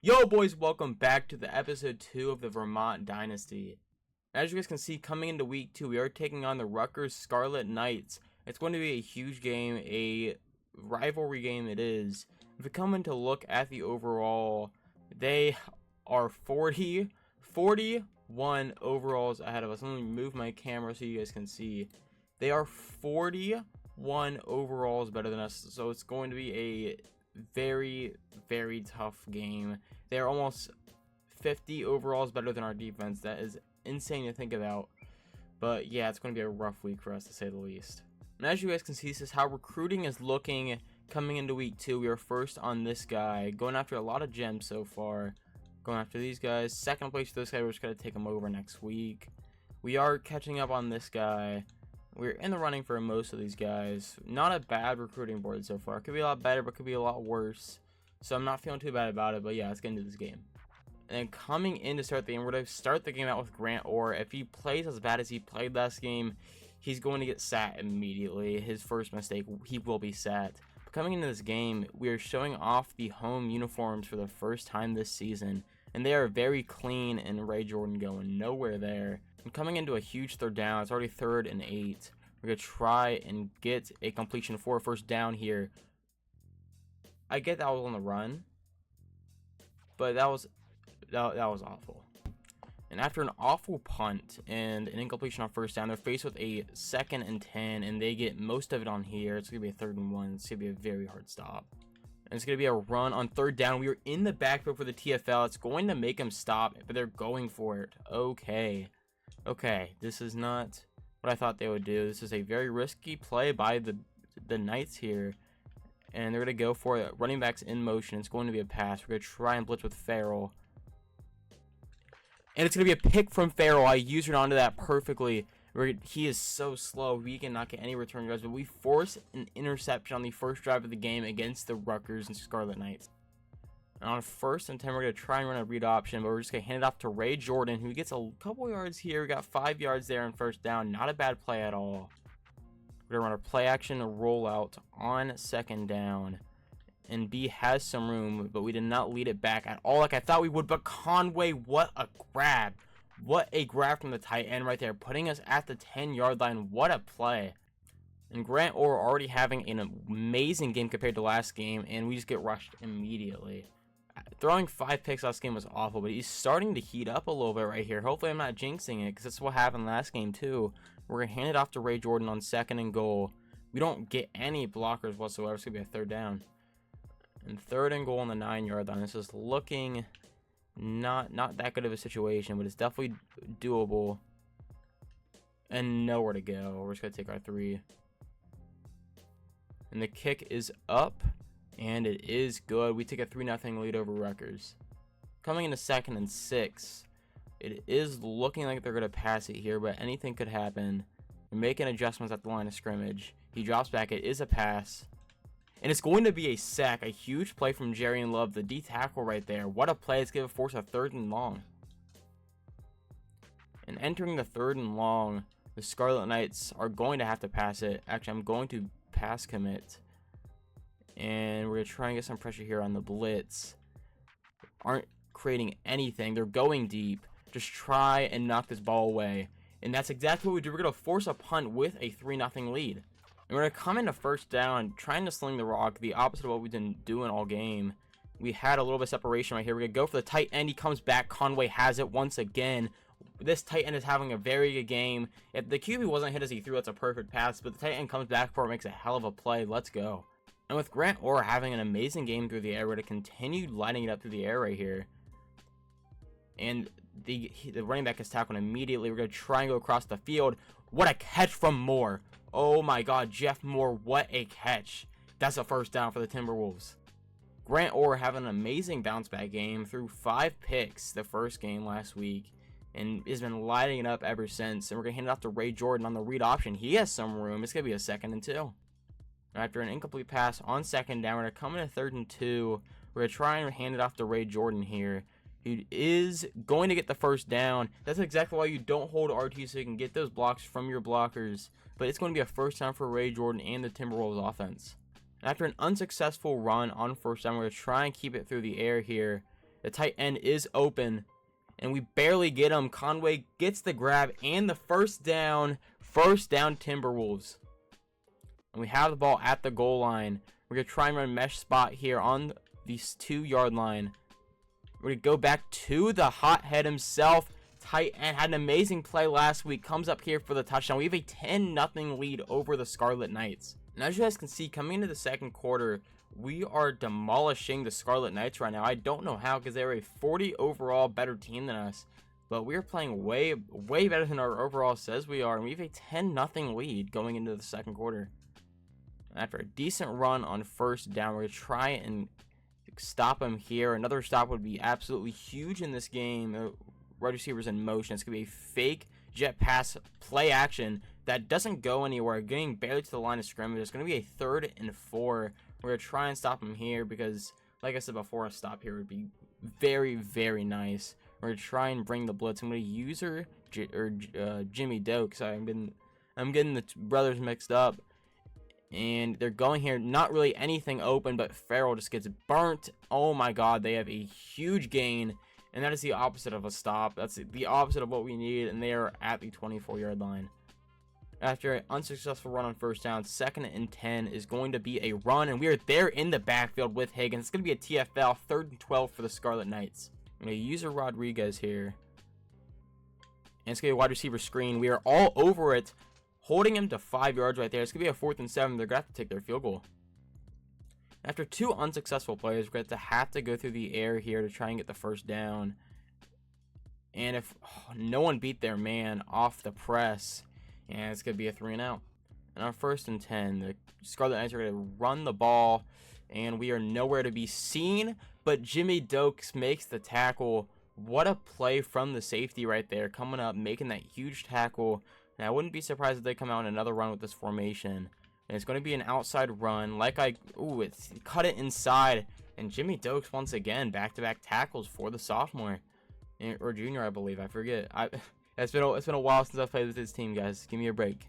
Yo boys, welcome back to the episode 2 of the Vermont Dynasty. As you guys can see, coming into week 2, we are taking on the Rutgers Scarlet Knights. It's going to be a huge game, a rivalry game it is. If we come in to look at the overall, they are 41 overalls ahead of us. Let me move my camera so you guys can see. They are 41 overalls better than us, so it's going to be a very tough game. They're almost 50 overalls better than our defense. That is insane to think about, but yeah, it's going to be a rough week for us, to say the least. And as you guys can see, this is how recruiting is looking coming into week 2. We are first on this guy, going after a lot of gems so far, going after these guys. Second place for this guy, we're just going to take him over next week. We are catching up on this guy. We're in the running for most of these guys. Not a bad recruiting board so far. Could be a lot better, but could be a lot worse. So I'm not feeling too bad about it, but yeah, let's get into this game. And then coming in to start the game, we're going to start the game out with Grant Orr. If he plays as bad as he played last game, he's going to get sat immediately. His first mistake, he will be sat. But coming into this game, we are showing off the home uniforms for the first time this season. And they are very clean, and Ray Jordan going nowhere there. And coming into a huge third down, it's already 3rd and 8. We're going to try and get a completion for a first down here. I get that was on the run, but that was awful. And after an awful punt and an incompletion on first down, they're faced with a 2nd and 10, and they get most of it on here. It's going to be a 3rd and 1. It's going to be a very hard stop. And it's going to be a run on 3rd down. We are in the backfield for the TFL. It's going to make them stop, but they're going for it. Okay, this is not what I thought they would do. This is a very risky play by the Knights here. And they're going to go for it. Running back's in motion. It's going to be a pass. We're going to try and blitz with Farrell. And it's going to be a pick from Farrell. I used it onto that perfectly. He is so slow. We cannot get any return yards. But we force an interception on the first drive of the game against the Rutgers and Scarlet Knights. And on 1st and 10, we're going to try and run a read option, but we're just going to hand it off to Ray Jordan, who gets a couple yards here. We got 5 yards there on first down. Not a bad play at all. We're going to run a play action rollout on 2nd down. And B has some room, but we did not lead it back at all like I thought we would. But Conway, what a grab. What a grab from the tight end right there, putting us at the 10-yard line. What a play. And Grant Orr already having an amazing game compared to last game, and we just get rushed immediately. Throwing 5 picks last game was awful, but he's starting to heat up a little bit right here. Hopefully I'm not jinxing it, because that's what happened last game too. We're going to hand it off to Ray Jordan on 2nd and goal. We don't get any blockers whatsoever. It's going to be a 3rd down. And 3rd and goal on the 9-yard line. This is looking not that good of a situation, but it's definitely doable. And nowhere to go. We're just going to take our 3. And the kick is up. And it is good. We take a 3-0 lead over Rutgers. Coming into 2nd and 6. It is looking like they're going to pass it here, but anything could happen. We're making adjustments at the line of scrimmage. He drops back. It is a pass. And it's going to be a sack. A huge play from Jerry and Love, the D tackle right there. What a play. It's going to force a 3rd and long. And entering the 3rd and long, the Scarlet Knights are going to have to pass it. Actually, I'm going to pass commit. And we're going to try and get some pressure here on the blitz. Aren't creating anything. They're going deep. Just try and knock this ball away. And that's exactly what we do. We're going to force a punt with a 3-0 lead. And we're going to come into 1st down, trying to sling the rock, the opposite of what we've been doing all game. We had a little bit of separation right here. We're going to go for the tight end. He comes back. Conway has it once again. This tight end is having a very good game. If the QB wasn't hit as he threw, that's a perfect pass. But the tight end comes back for it, makes a hell of a play. Let's go. And with Grant Orr having an amazing game through the air, we're going to continue lighting it up through the air right here. And the running back is tackled immediately. We're going to try and go across the field. What a catch from Moore. Oh my God, Jeff Moore, what a catch. That's a 1st down for the Timberwolves. Grant Orr having an amazing bounce back game, threw 5 picks the first game last week, and has been lighting it up ever since. And we're going to hand it off to Ray Jordan on the read option. He has some room. It's going to be a 2nd and 2. After an incomplete pass on 2nd down, we're going to come in a 3rd and 2. We're going to try and hand it off to Ray Jordan here. He is going to get the 1st down. That's exactly why you don't hold RT, so you can get those blocks from your blockers. But it's going to be a 1st down for Ray Jordan and the Timberwolves offense. After an unsuccessful run on 1st down, we're going to try and keep it through the air here. The tight end is open, and we barely get him. Conway gets the grab and the first down. First down, Timberwolves. And we have the ball at the goal line. We're going to try and run a mesh spot here on the 2-yard line. We're going to go back to the hothead himself. Tight end had an amazing play last week. Comes up here for the touchdown. We have a 10-0 lead over the Scarlet Knights. And as you guys can see, coming into the second quarter, we are demolishing the Scarlet Knights right now. I don't know how, because they're a 40 overall better team than us. But we're playing way better than our overall says we are. And we have a 10-0 lead going into the second quarter. After a decent run on first down, we're going to try and stop him here. Another stop would be absolutely huge in this game. Wide receivers in motion. It's going to be a fake jet pass play action that doesn't go anywhere. Getting barely to the line of scrimmage. It's going to be a 3rd and 4. We're going to try and stop him here because, like I said before, a stop here would be very nice. We're going to try and bring the blitz. I'm going to use Jimmy Doak. Sorry, I'm getting the brothers mixed up. And they're going here, not really anything open, but Farrell just gets burnt. Oh my god, they have a huge gain, and that is the opposite of a stop. That's the opposite of what we need, and they are at the 24-yard line. After an unsuccessful run on first down, 2nd and 10 is going to be a run, and we are there in the backfield with Higgins. It's going to be a TFL, 3rd and 12 for the Scarlet Knights. I'm going to use a Rodriguez here, and it's going to be a wide receiver screen. We are all over it, holding him to 5 yards right there. It's going to be a 4th and 7. They're going to have to take their field goal. After 2 unsuccessful plays, we're going to have to go through the air here to try and get the first down. And if no one beat their man off the press, and it's going to be a 3 and out. And on 1st and 10, the Scarlet Knights are going to run the ball, and we are nowhere to be seen. But Jimmy Dokes makes the tackle. What a play from the safety right there, coming up, making that huge tackle. And I wouldn't be surprised if they come out in another run with this formation. And it's going to be an outside run. It's cut it inside. And Jimmy Dokes once again, back-to-back tackles for the sophomore. Or junior, I believe. I forget. It's been a while since I've played with this team, guys. Give me a break.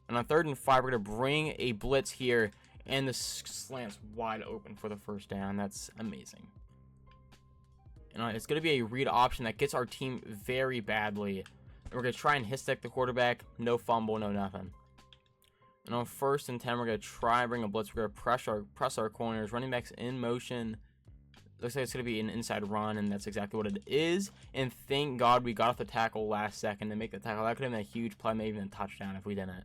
And on 3rd and 5, we're going to bring a blitz here. And the slant's wide open for the first down. That's amazing. And it's going to be a read option that gets our team very badly. We're going to try and hit stick the quarterback. No fumble, no nothing. And on 1st and 10, we're going to try and bring a blitz. We're going to press our corners. Running backs in motion. Looks like it's going to be an inside run, and that's exactly what it is. And thank God we got off the tackle last second to make the tackle. That could have been a huge play, maybe even a touchdown if we didn't.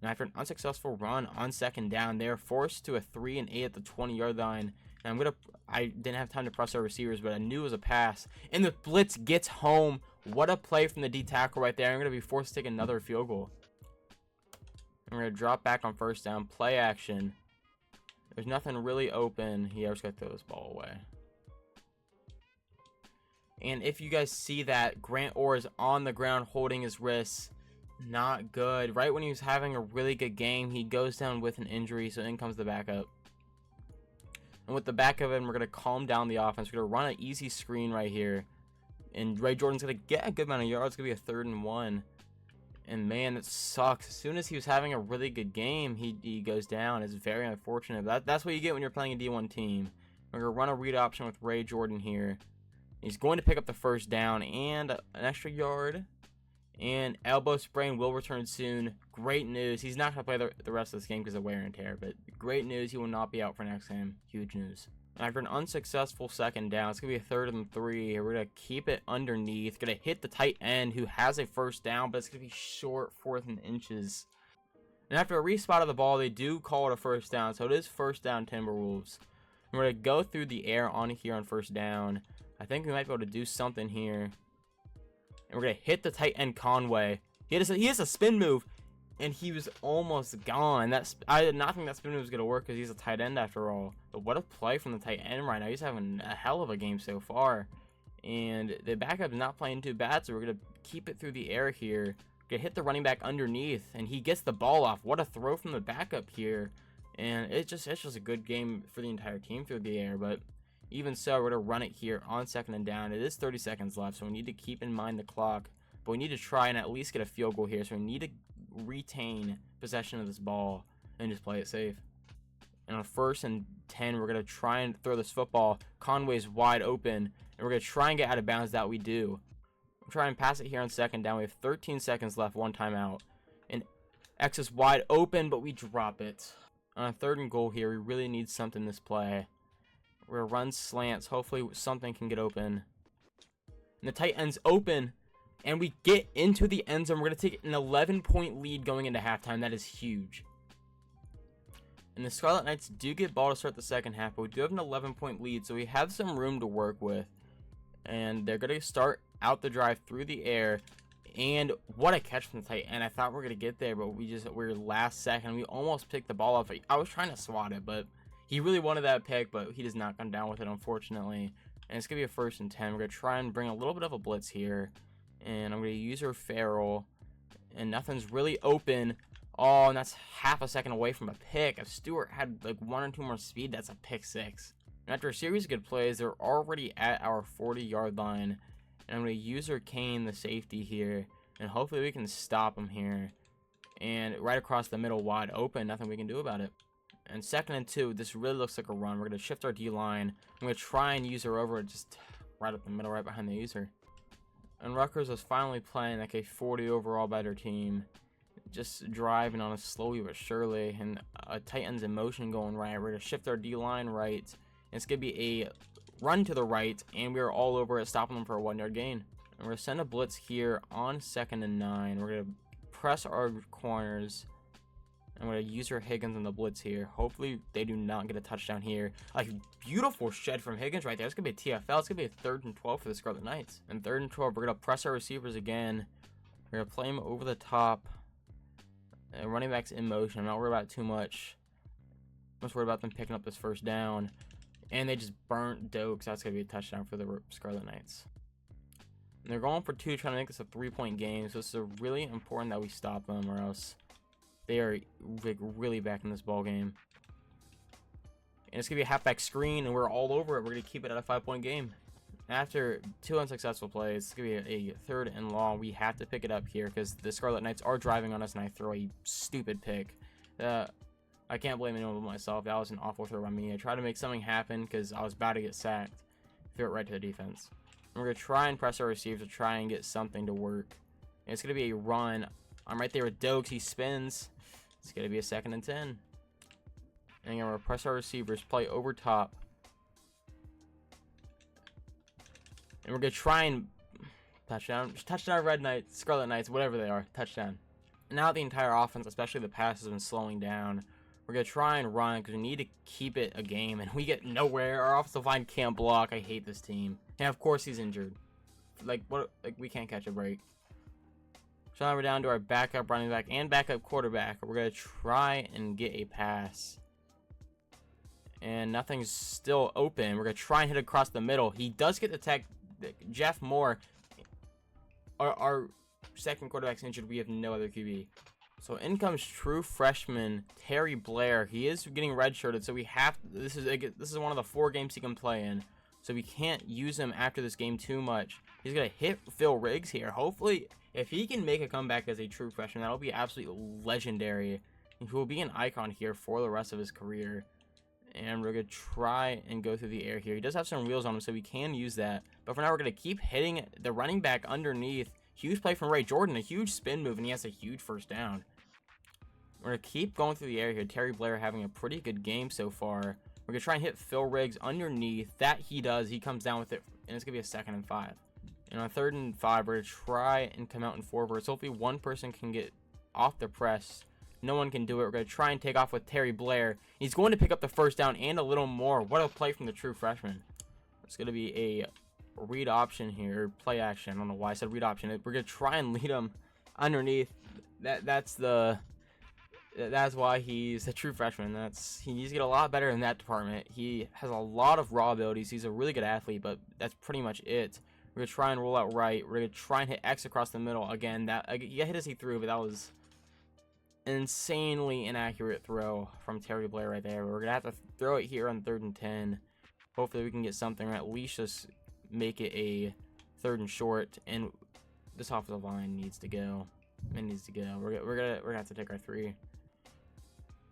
And after an unsuccessful run on 2nd down, they're forced to a 3 and 8 at the 20-yard line. And I didn't have time to press our receivers, but I knew it was a pass. And the blitz gets home. What a play from the D tackle right there. I'm going to be forced to take another field goal. And we're going to drop back on 1st down. Play action. There's nothing really open. Yeah, we're just going to throw this ball away. And if you guys see that, Grant Orr is on the ground holding his wrists. Not good. Right when he was having a really good game, he goes down with an injury, so in comes the backup. And with the backup, we're going to calm down the offense. We're going to run an easy screen right here. And Ray Jordan's going to get a good amount of yards. It's going to be a 3rd and 1. And man, that sucks. As soon as he was having a really good game, he goes down. It's very unfortunate. That's what you get when you're playing a D1 team. We're going to run a read option with Ray Jordan here. He's going to pick up the first down and an extra yard. And elbow sprain will return soon. Great news. He's not going to play the rest of this game because of wear and tear. But great news. He will not be out for next game. Huge news. After an unsuccessful 2nd down, it's going to be a 3rd and 3. We're going to keep it underneath. Going to hit the tight end who has a first down, but it's going to be short, 4th and inches. And after a respot of the ball, they do call it a first down. So it is first down Timberwolves. We're going to go through the air on here on 1st down. I think we might be able to do something here. And we're going to hit the tight end Conway. He has a spin move, and he was almost gone. I did not think that spin move was going to work because he's a tight end after all. But what a play from the tight end right now. He's having a hell of a game so far. And the backup is not playing too bad, so we're going to keep it through the air here. We're going to hit the running back underneath, and he gets the ball off. What a throw from the backup here. And it's just a good game for the entire team through the air, but even so, we're going to run it here on 2nd and down. It is 30 seconds left, so we need to keep in mind the clock. But we need to try and at least get a field goal here. So we need to retain possession of this ball and just play it safe. And on 1st and 10. We're going to try and throw this football. Conway's wide open, and we're going to try and get out of bounds. That we do. We'll try and pass it here on second down. We have 13 seconds left, 1 timeout. And X is wide open, but we drop it. On a 3rd and goal here, we really need something this play. We're going to run slants. Hopefully something can get open. And the tight end's open, and we get into the end zone. We're going to take an 11-point lead going into halftime. That is huge. And the Scarlet Knights do get ball to start the second half, but we do have an 11-point lead, so we have some room to work with. And they're going to start out the drive through the air. And what a catch from the tight end. I thought we were going to get there, but we're last second. We almost picked the ball up. I was trying to swat it, but he really wanted that pick, but he does not come down with it, unfortunately. And it's going to be a 1st and 10. We're going to try and bring a little bit of a blitz here. And I'm going to use our Farrell. And nothing's really open. Oh, and that's half a second away from a pick. If Stewart had like 1 or 2 more speed, that's a pick 6. And after a series of good plays, they're already at our 40-yard line. And I'm going to use our Kane, the safety here. And hopefully we can stop him here. And right across the middle, wide open. Nothing we can do about it. And 2nd and 2, this really looks like a run. We're going to shift our D-line. I'm going to try and use her over just right up the middle, right behind the user. And Rutgers was finally playing like a 40 overall better team. Just driving on us slowly but surely. And a tight end's in motion going right. We're going to shift our D-line right. And it's going to be a run to the right. And we're all over it, stopping them for a 1-yard gain. And we're going to send a blitz here on 2nd and 9. We're going to press our corners. I'm going to use our Higgins on the blitz here. Hopefully they do not get a touchdown here. A beautiful shed from Higgins right there. It's going to be a TFL. It's going to be a 3rd and 12 for the Scarlet Knights. And 3rd and 12, we're going to press our receivers again. We're going to play them over the top. And running back's in motion. I'm not worried about it too much. I'm just worried about them picking up this 1st down. And they just burnt Dokes. That's going to be a touchdown for the Scarlet Knights. And they're going for 2, trying to make this a 3-point game. So it's really important that we stop them, or else they are like really back in this ball game. And it's going to be a halfback screen, and we're all over it. We're going to keep it at a 5-point game. After 2 unsuccessful plays, it's going to be a 3rd and long. We have to pick it up here because the Scarlet Knights are driving on us, and I throw a stupid pick. I can't blame anyone but myself. That was an awful throw by me. I tried to make something happen because I was about to get sacked. Threw it right to the defense. And we're going to try and press our receivers to try and get something to work. And it's going to be a run. I'm right there with Dokes. He spins. It's going to be a 2nd and 10. And I'm going to press our receivers, play over top. And we're going to try and touchdown. Touchdown Red Knights, Scarlet Knights, whatever they are. Touchdown. And now the entire offense, especially the pass, has been slowing down. We're going to try and run because we need to keep it a game. And we get nowhere. Our offensive line can't block. I hate this team. And of course he's injured. Like we can't catch a break. So now we're down to our backup running back and backup quarterback. We're going to try and get a pass. And nothing's still open. We're going to try and hit across the middle. He does get the tech. Jeff Moore, our second quarterback's injured. We have no other QB. So in comes true freshman Terry Blair. He is getting redshirted, so we have to, this is one of the 4 games he can play in. So we can't use him after this game too much. He's going to hit Phil Riggs here. Hopefully, if he can make a comeback as a true freshman, that'll be absolutely legendary. He will be an icon here for the rest of his career. And we're going to try and go through the air here. He does have some wheels on him, so we can use that. But for now, we're going to keep hitting the running back underneath. Huge play from Ray Jordan, a huge spin move, and he has a huge 1st down. We're going to keep going through the air here. Terry Blair having a pretty good game so far. We're going to try and hit Phil Riggs underneath. That he does. He comes down with it, and it's going to be a 2nd and 5. And on 3rd and 5, we're going to try and come out in forwards. Hopefully one person can get off the press. No one can do it. We're going to try and take off with Terry Blair. He's going to pick up the 1st down and a little more. What a play from the true freshman. It's going to be a read option here. Play action. I don't know why I said read option. We're going to try and lead him underneath. That's why he's a true freshman. He needs to get a lot better in that department. He has a lot of raw abilities. He's a really good athlete, but that's pretty much it. We're going to try and roll out right. We're going to try and hit X across the middle. Again, he hit as he threw, but that was an insanely inaccurate throw from Terry Blair right there. We're going to have to throw it here on 3rd and 10. Hopefully we can get something, or at least just make it a 3rd and short. And this offensive line needs to go. It needs to go. We're gonna have to take our 3.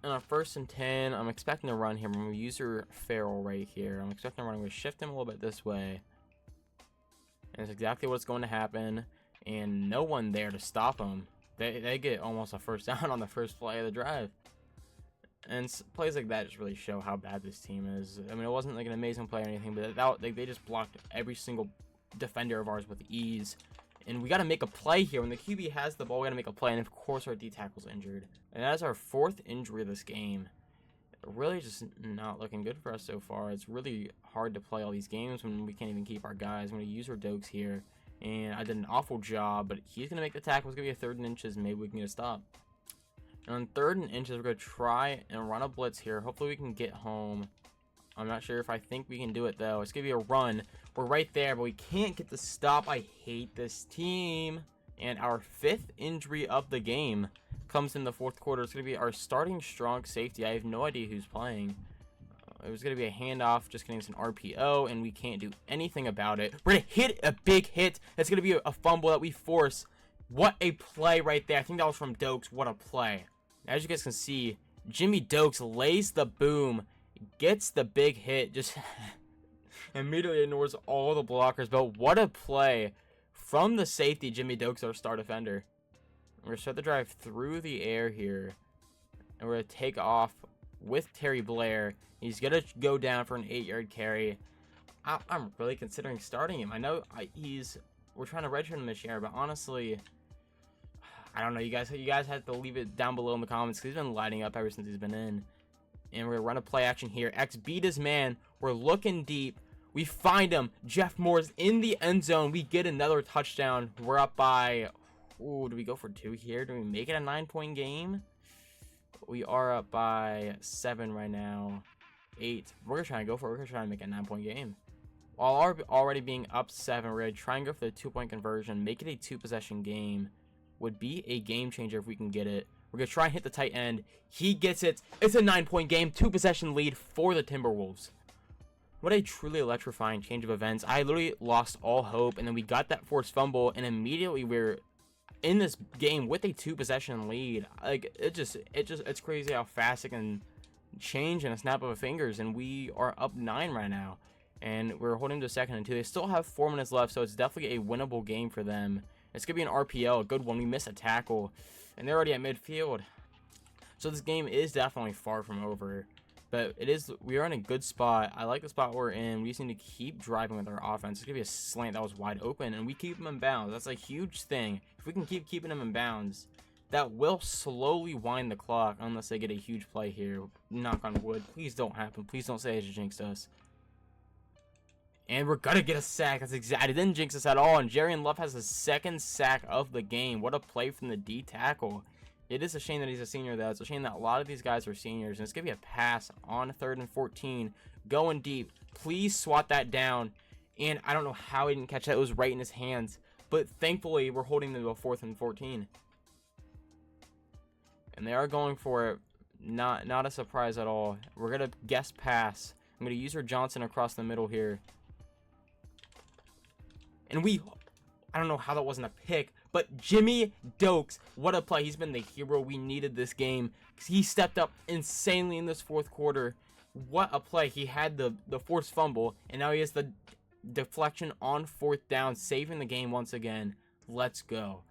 And on 1st and 10, I'm expecting to run here. I'm going to use your Farrell right here. I'm expecting to run. I'm going to shift him a little bit this way. And it's exactly what's going to happen. And no one there to stop him. They get almost a first down on the first play of the drive. And plays like that just really show how bad this team is. I mean, it wasn't like an amazing play or anything, but they just blocked every single defender of ours with ease. And we got to make a play here. When the QB has the ball, we got to make a play. And of course, our D tackle's injured. And that's our 4th injury of this game. Really just not looking good for us so far. It's really hard to play all these games when we can't even keep our guys. I'm going to use our Dokes here. And I did an awful job, but he's going to make the tackle. It's going to be a 3rd and inches, and maybe we can get a stop. And on 3rd and inches, we're going to try and run a blitz here. Hopefully we can get home. I'm not sure if I think we can do it, though. It's going to be a run. We're right there, but we can't get the stop. I hate this team. And our 5th injury of the game comes in the 4th quarter. It's going to be our starting strong safety. I have no idea who's playing. It was going to be a handoff, just getting some RPO, and we can't do anything about it. We're going to hit a big hit. It's going to be a fumble that we force. What a play right there. I think that was from Dokes. What a play. As you guys can see, Jimmy Dokes lays the boom, gets the big hit, just immediately ignores all the blockers. But what a play from the safety, Jimmy Dokes, our star defender. We're going to start the drive through the air here, and we're going to take off with Terry Blair. He's going to go down for an 8-yard carry. I'm really considering starting him. I know we're trying to redshirt him this year, but honestly, I don't know. You guys have to leave it down below in the comments, because he's been lighting up ever since he's been in. And we're going to run a play action here. X beat his man. We're looking deep. We find him. Jeff Moore's in the end zone. We get another touchdown. We're up by... Ooh, do we go for 2 here? Do we make it a 9-point game? We are up by 7 right now. 8. We're going to try and go for it. We're going to try and make a 9-point game. While already being up 7, we're going to try and go for the 2-point conversion. Make it a 2-possession game. Would be a game changer if we can get it. We're going to try and hit the tight end. He gets it. It's a 9-point game. 2-possession lead for the Timberwolves. What a truly electrifying change of events. I literally lost all hope, and then we got that forced fumble, and immediately we're in this game with a 2-possession lead. Like, it's crazy how fast it can change in a snap of a fingers, and we are up 9 right now. And we're holding to 2nd and 2. They still have 4 minutes left, so it's definitely a winnable game for them. It's going to be an RPO, a good one. We miss a tackle, and they're already at midfield. So this game is definitely far from over. But we are in a good spot. I like the spot we're in. We just need to keep driving with our offense. It's going to be a slant that was wide open, and we keep them in bounds. That's a huge thing. If we can keep keeping them in bounds, that will slowly wind the clock unless they get a huge play here. Knock on wood. Please don't happen. Please don't say it jinxed us. And we're going to get a sack. That's exactly. It didn't jinx us at all. And Jarian Love has his 2nd sack of the game. What a play from the D tackle. It is a shame that he's a senior, though. It's a shame that a lot of these guys are seniors. And it's going to be a pass on 3rd and 14. Going deep. Please swat that down. And I don't know how he didn't catch that. It was right in his hands. But thankfully, we're holding them to a 4th and 14. And they are going for it. Not a surprise at all. We're going to guess pass. I'm going to use her Johnson across the middle here. And I don't know how that wasn't a pick, but Jimmy Dokes, what a play. He's been the hero we needed this game. He stepped up insanely in this 4th quarter. What a play. He had the forced fumble, and now he has the deflection on 4th down, saving the game once again. Let's go.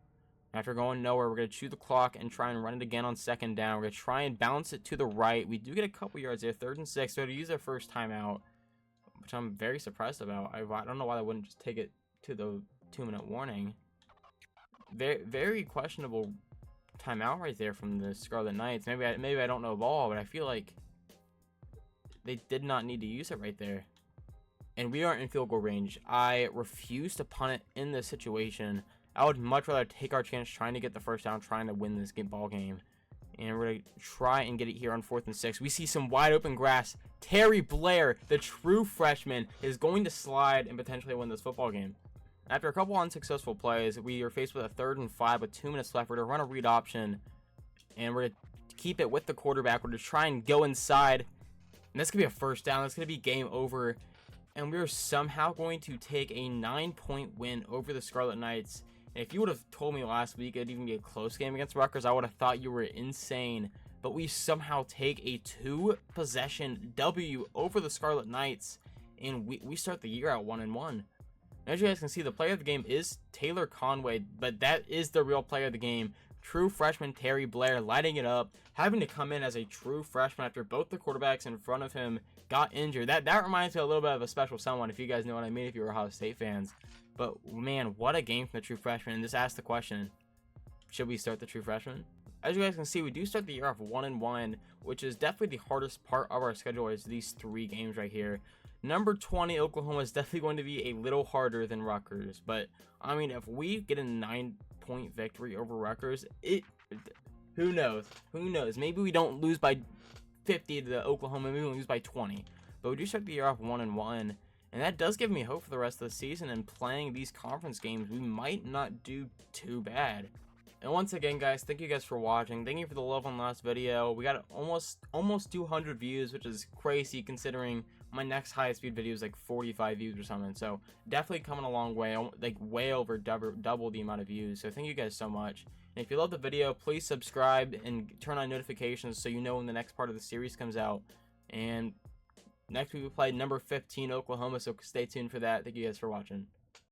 After going nowhere, we're going to chew the clock and try and run it again on 2nd down. We're going to try and bounce it to the right. We do get a couple yards there, 3rd and 6. So to use our first timeout, which I'm very surprised about. I don't know why they wouldn't just take it to the 2-minute warning. Very questionable timeout right there from the Scarlet Knights. Maybe I don't know ball, but I feel like they did not need to use it right there. And we aren't in field goal range. I refuse to punt it in this situation. I would much rather take our chance trying to get the first down, trying to win this ball game. And we're going to try and get it here on 4th and 6. We see some wide open grass. Terry Blair, the true freshman, is going to slide and potentially win this football game. After a couple unsuccessful plays, we are faced with a 3rd and 5 with 2 minutes left. We're going to run a read option, and we're going to keep it with the quarterback. We're going to try and go inside, and this could be a first down. It's going to be game over, and we're somehow going to take a 9-point win over the Scarlet Knights. And if you would have told me last week it'd even be a close game against Rutgers, I would have thought you were insane. but we somehow take a 2-possession W over the Scarlet Knights, and we start the year at 1-1. As you guys can see, the player of the game is Taylor Conway, but that is the real player of the game. True freshman Terry Blair lighting it up, having to come in as a true freshman after both the quarterbacks in front of him got injured. That reminds me a little bit of a special someone, if you guys know what I mean, if you're Ohio State fans. But man, what a game from the true freshman. And this asks the question, should we start the true freshman? As you guys can see, we do start the year off 1-1, which is definitely the hardest part of our schedule, is these 3 games right here. Number 20, Oklahoma, is definitely going to be a little harder than Rutgers. But, I mean, if we get a 9-point victory over Rutgers, who knows? Who knows? Maybe we don't lose by 50 to Oklahoma. Maybe we lose by 20. But we do start the year off 1-1. And that does give me hope for the rest of the season. And playing these conference games, we might not do too bad. And once again, guys, thank you guys for watching. Thank you for the love on the last video. We got almost 200 views, which is crazy considering my next highest viewed video is like 45 views or something. So definitely coming a long way, like way over double the amount of views. So thank you guys so much. And if you love the video, please subscribe and turn on notifications so you know when the next part of the series comes out. And next week we play number 15 Oklahoma, so stay tuned for that. Thank you guys for watching.